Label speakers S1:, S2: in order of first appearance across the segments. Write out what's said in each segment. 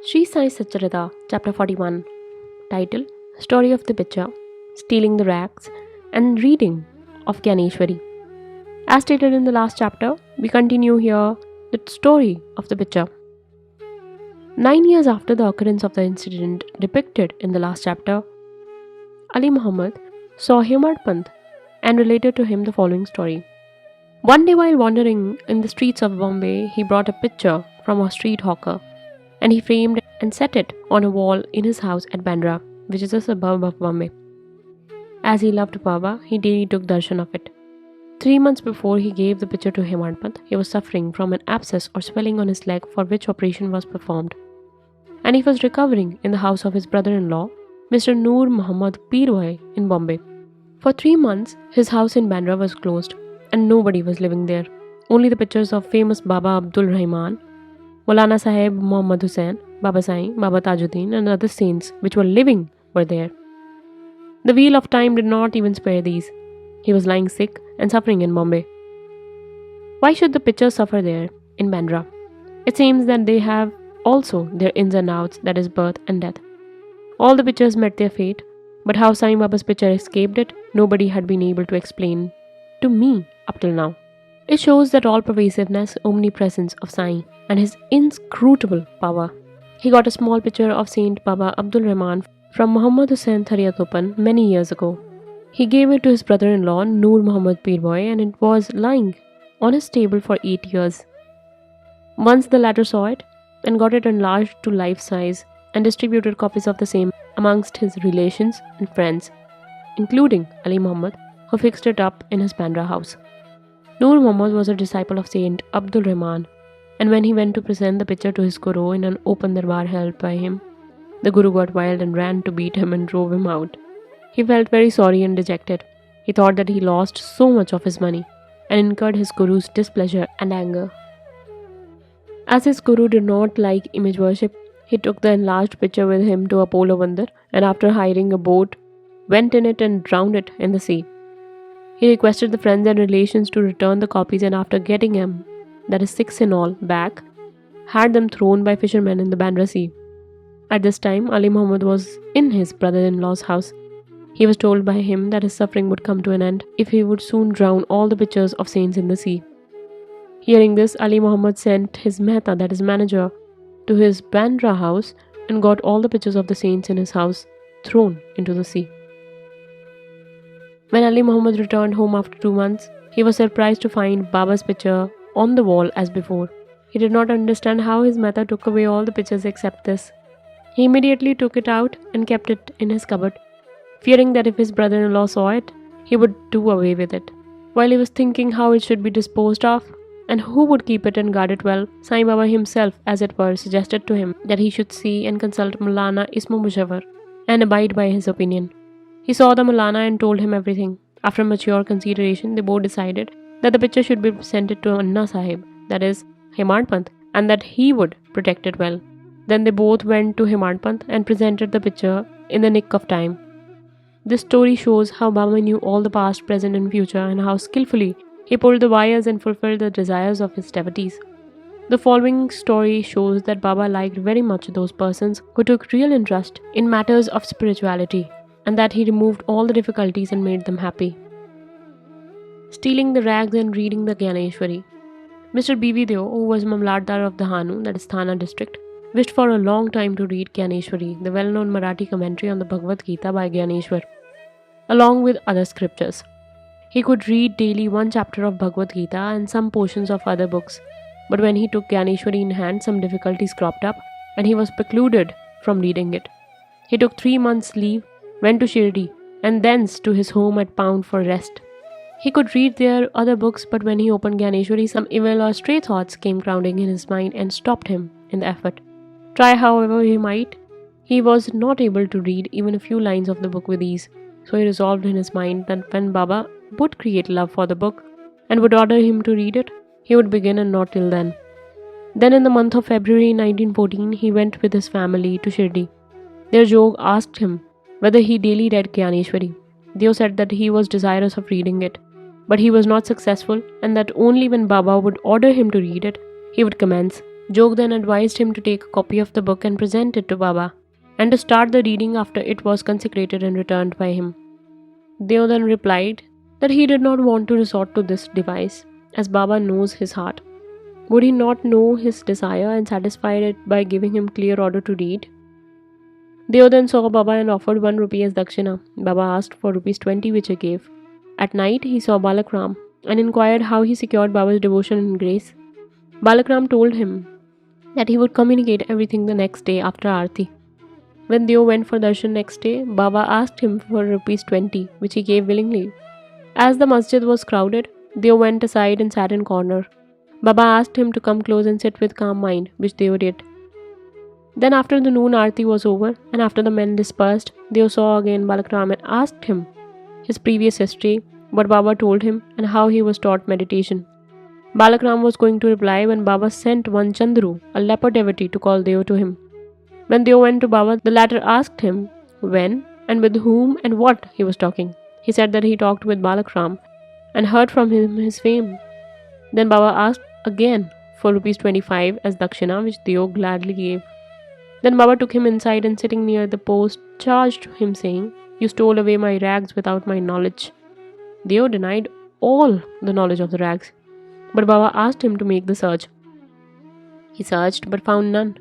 S1: SHRI SAI SATCHARITA, Chapter 41. Title: Story of the Pitcher, Stealing the Rags, and Reading of Jnaneshwari. As stated in the last chapter, we continue here the story of the pitcher. 9 years after the occurrence of the incident depicted in the last chapter, Ali Muhammad saw Hemad and related to him the following story. One day while wandering in the streets of Bombay, he brought a pitcher from a street hawker, and he framed and set it on a wall in his house at Bandra, which is a suburb of Bombay. As he loved Baba, he daily took darshan of it. 3 months before he gave the pitcher to Hemad, he was suffering from an abscess or swelling on his leg, for which operation was performed, and he was recovering in the house of his brother-in-law, Mr. Noor Muhammad Peerboy in Bombay. For 3 months, his house in Bandra was closed, and nobody was living there. Only the pictures of famous Baba Abdul Rahman, Maulana Sahib Muhammad Hussain, Baba Sai, Baba Tajuddin, and other saints which were living were there. The wheel of time did not even spare these. He was lying sick and suffering in Bombay. Why should the pictures suffer there in Bandra? It seems that they have also their ins and outs, that is birth and death. All the pictures met their fate, but how Sai Baba's picture escaped it, nobody had been able to explain to me up till now. It shows that all-pervasiveness, omnipresence of Sai and his inscrutable power. He got a small picture of Saint Baba Abdul Rahman from Muhammad Hussain Thariyatopan many years ago. He gave it to his brother-in-law Noor Muhammad Peerboy, and it was lying on his table for 8 years. Once the latter saw it and got it enlarged to life size and distributed copies of the same amongst his relations and friends, including Ali Muhammad, who fixed it up in his Bandra house. Noor Muhammad was a disciple of Saint Abdul Rahman, and when he went to present the picture to his guru in an open darbar held by him, the guru got wild and ran to beat him and drove him out. He felt very sorry and dejected. He thought that he lost so much of his money and incurred his guru's displeasure and anger. As his guru did not like image worship, he took the enlarged picture with him to Apollo Bandar, and after hiring a boat, went in it and drowned it in the sea. He requested the friends and relations to return the copies, and after getting them, that is 6 in all, back, had them thrown by fishermen in the Bandra Sea. At this time, Ali Muhammad was in his brother-in-law's house. He was told by him that his suffering would come to an end if he would soon drown all the pictures of saints in the sea. Hearing this, Ali Muhammad sent his mehta, that is manager, to his Bandra house and got all the pictures of the saints in his house thrown into the sea. When Ali Muhammad returned home after 2 months, he was surprised to find Baba's picture on the wall as before. He did not understand how his mother took away all the pictures except this. He immediately took it out and kept it in his cupboard, fearing that if his brother-in-law saw it, he would do away with it. While he was thinking how it should be disposed of and who would keep it and guard it well, Sai Baba himself, as it were, suggested to him that he should see and consult Maulana Ismu Mushawar and abide by his opinion. He saw the Maulana and told him everything. After mature consideration, they both decided that the picture should be presented to Anna Sahib, that is, Hemad, and that he would protect it well. Then they both went to Hemad and presented the picture in the nick of time. This story shows how Baba knew all the past, present and future, and how skillfully he pulled the wires and fulfilled the desires of his devotees. The following story shows that Baba liked very much those persons who took real interest in matters of spirituality, and that he removed all the difficulties and made them happy. Stealing the rags and reading the Jnaneshwari. Mr. B.V. Deo, who was Mamlatdar of the Hanu, that is Thana district, wished for a long time to read Jnaneshwari, the well-known Marathi commentary on the Bhagavad Gita by Jnaneshwar, along with other scriptures. He could read daily 1 chapter of Bhagavad Gita and some portions of other books, but when he took Jnaneshwari in hand, some difficulties cropped up and he was precluded from reading it. He took 3 months' leave, went to Shirdi, and thence to his home at Pound for rest. He could read their other books, but when he opened Jnaneshwari, some evil or stray thoughts came crowding in his mind and stopped him in the effort. Try however he might, he was not able to read even a few lines of the book with ease. So he resolved in his mind that when Baba would create love for the book and would order him to read it, he would begin, and not till then. Then in the month of February 1914, he went with his family to Shirdi. Their Jog asked him whether he daily read Jnaneshwari. Deo said that he was desirous of reading it, but he was not successful, and that only when Baba would order him to read it, he would commence. Jog then advised him to take a copy of the book and present it to Baba, and to start the reading after it was consecrated and returned by him. Deo then replied that he did not want to resort to this device, as Baba knows his heart. Would he not know his desire and satisfy it by giving him clear order to read? Deo then saw Baba and offered 1 rupee as dakshina. Baba asked for rupees 20, which he gave. At night, he saw Balakram and inquired how he secured Baba's devotion and grace. Balakram told him that he would communicate everything the next day after Aarti. When Deo went for darshan next day, Baba asked him for rupees 20, which he gave willingly. As the masjid was crowded, Deo went aside and sat in corner. Baba asked him to come close and sit with calm mind, which Deo did. Then after the noon Aarti was over, and after the men dispersed, Deo saw again Balakram and asked him his previous history, what Baba told him, and how he was taught meditation. Balakram was going to reply when Baba sent one Chandru, a leper devotee, to call Deo to him. When Deo went to Baba, the latter asked him when and with whom and what he was talking. He said that he talked with Balakram and heard from him his fame. Then Baba asked again for rupees 25 as dakshina, which Deo gladly gave. Then Baba took him inside and sitting near the post charged him, saying, "You stole away my rags without my knowledge." Deo denied all the knowledge of the rags, but Baba asked him to make the search. He searched but found none.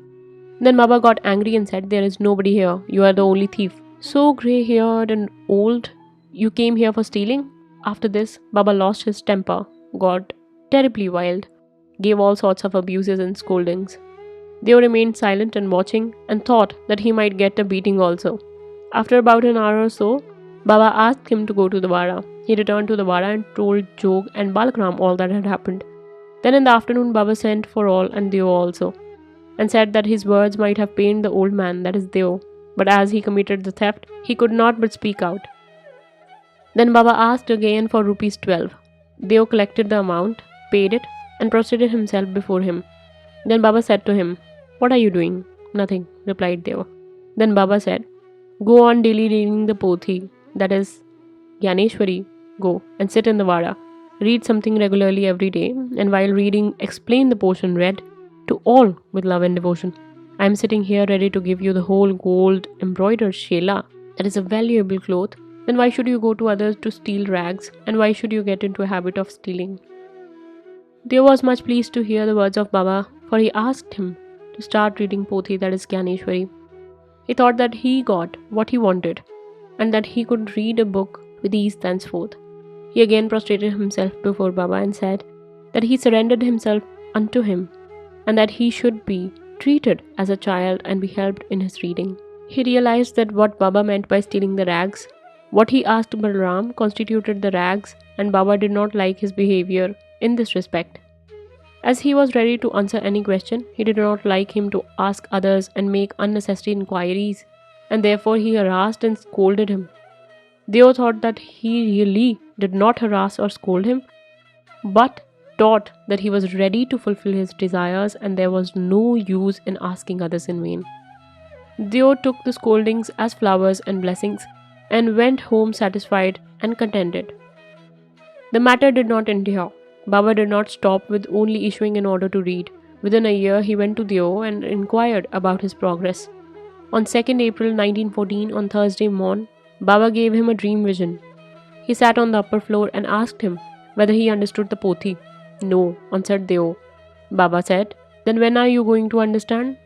S1: Then Baba got angry and said, "There is nobody here. You are the only thief. So grey-haired and old, you came here for stealing?" After this, Baba lost his temper, got terribly wild, gave all sorts of abuses and scoldings. Deo remained silent and watching, and thought that he might get a beating also. After about an hour or so, Baba asked him to go to the Vara. He returned to the Vara and told Jog and Balakram all that had happened. Then in the afternoon, Baba sent for all and Deo also, and said that his words might have pained the old man, that is Deo, but as he committed the theft, he could not but speak out. Then Baba asked again for rupees 12. Deo collected the amount, paid it, and prostrated himself before him. Then Baba said to him, "What are you doing?" "Nothing," replied Deo. Then Baba said, "Go on daily reading the Pothi, that is Jnaneshwari. Go and sit in the Vara. Read something regularly every day, and while reading, explain the portion read to all with love and devotion. I am sitting here ready to give you the whole gold embroidered shela, that is a valuable cloth. Then why should you go to others to steal rags, and why should you get into a habit of stealing?" Deo was much pleased to hear the words of Baba, for he asked him to start reading Pothi, that is Jnaneshwari. He thought that he got what he wanted, and that he could read a book with ease thenceforth. He again prostrated himself before Baba and said that he surrendered himself unto him, and that he should be treated as a child and be helped in his reading. He realized that what Baba meant by stealing the rags, what he asked Balram, constituted the rags, and Baba did not like his behavior in this respect. As he was ready to answer any question, he did not like him to ask others and make unnecessary inquiries, and therefore he harassed and scolded him. Deo thought that he really did not harass or scold him, but taught that he was ready to fulfill his desires and there was no use in asking others in vain. Deo took the scoldings as flowers and blessings and went home satisfied and contented. The matter did not end here. Baba did not stop with only issuing an order to read. Within a year, he went to Deo and inquired about his progress. On 2nd April 1914, on Thursday morn, Baba gave him a dream vision. He sat on the upper floor and asked him whether he understood the Pothi. "No," answered Deo. Baba said, "Then when are you going to understand?"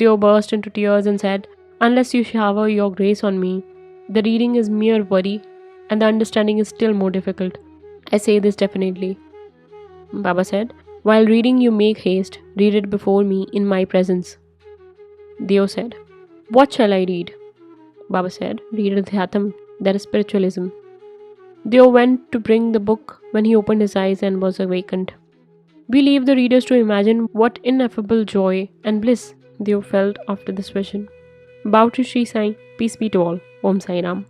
S1: Deo burst into tears and said, "Unless you shower your grace on me, the reading is mere worry and the understanding is still more difficult. I say this definitely." Baba said, "While reading you make haste, read it before me in my presence." Deo said, "What shall I read?" Baba said, "Read Adhyatam, that is spiritualism." Deo went to bring the book when he opened his eyes and was awakened. We leave the readers to imagine what ineffable joy and bliss Deo felt after this vision. Bow to Shri Sai, peace be to all. Om Sai Ram.